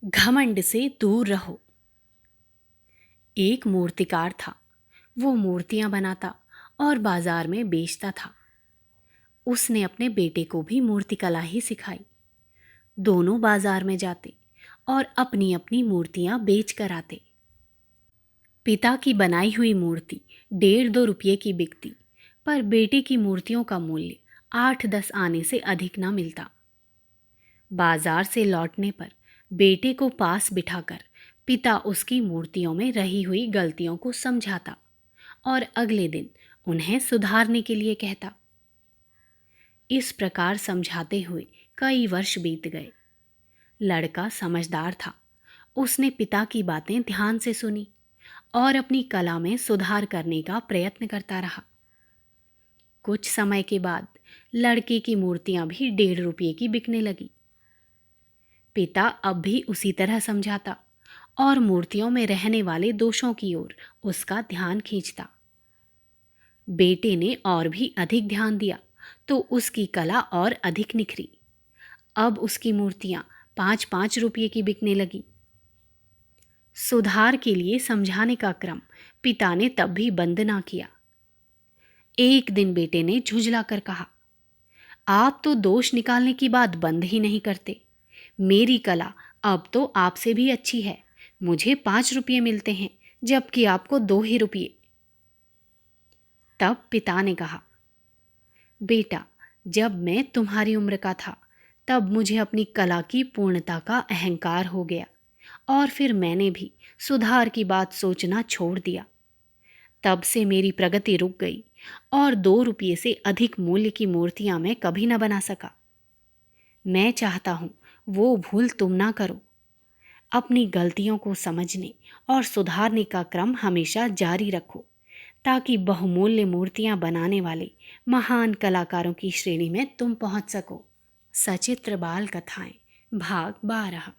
घमंड से दूर रहो। एक मूर्तिकार था। वो मूर्तियां बनाता और बाजार में बेचता था। उसने अपने बेटे को भी मूर्तिकला ही सिखाई। दोनों बाजार में जाते और अपनी अपनी मूर्तियां बेच कर आते। पिता की बनाई हुई मूर्ति 1.5-2 रुपये की बिकती, पर बेटे की मूर्तियों का मूल्य 8-10 आने से अधिक ना मिलता। बाजार से लौटने पर बेटे को पास बिठाकर पिता उसकी मूर्तियों में रही हुई गलतियों को समझाता और अगले दिन उन्हें सुधारने के लिए कहता। इस प्रकार समझाते हुए कई वर्ष बीत गए। लड़का समझदार था। उसने पिता की बातें ध्यान से सुनी और अपनी कला में सुधार करने का प्रयत्न करता रहा। कुछ समय के बाद लड़के की मूर्तियां भी 1.5 रुपये की बिकने लगी। पिता अब भी उसी तरह समझाता और मूर्तियों में रहने वाले दोषों की ओर उसका ध्यान खींचता। बेटे ने और भी अधिक ध्यान दिया तो उसकी कला और अधिक निखरी। अब उसकी मूर्तियां 5-5 रुपये की बिकने लगी। सुधार के लिए समझाने का क्रम पिता ने तब भी बंद ना किया। एक दिन बेटे ने झुंझला कर कहा, आप तो दोष निकालने की बात बंद ही नहीं करते। मेरी कला अब तो आपसे भी अच्छी है। मुझे 5 रुपये मिलते हैं, जबकि आपको 2 ही रुपये। तब पिता ने कहा, बेटा, जब मैं तुम्हारी उम्र का था तब मुझे अपनी कला की पूर्णता का अहंकार हो गया और फिर मैंने भी सुधार की बात सोचना छोड़ दिया। तब से मेरी प्रगति रुक गई और 2 रुपये से अधिक मूल्य की मूर्तियां मैं कभी न बना सका। मैं चाहता हूँ वो भूल तुम ना करो। अपनी गलतियों को समझने और सुधारने का क्रम हमेशा जारी रखो, ताकि बहुमूल्य मूर्तियां बनाने वाले महान कलाकारों की श्रेणी में तुम पहुंच सको। सचित्र बाल कथाएं भाग 12।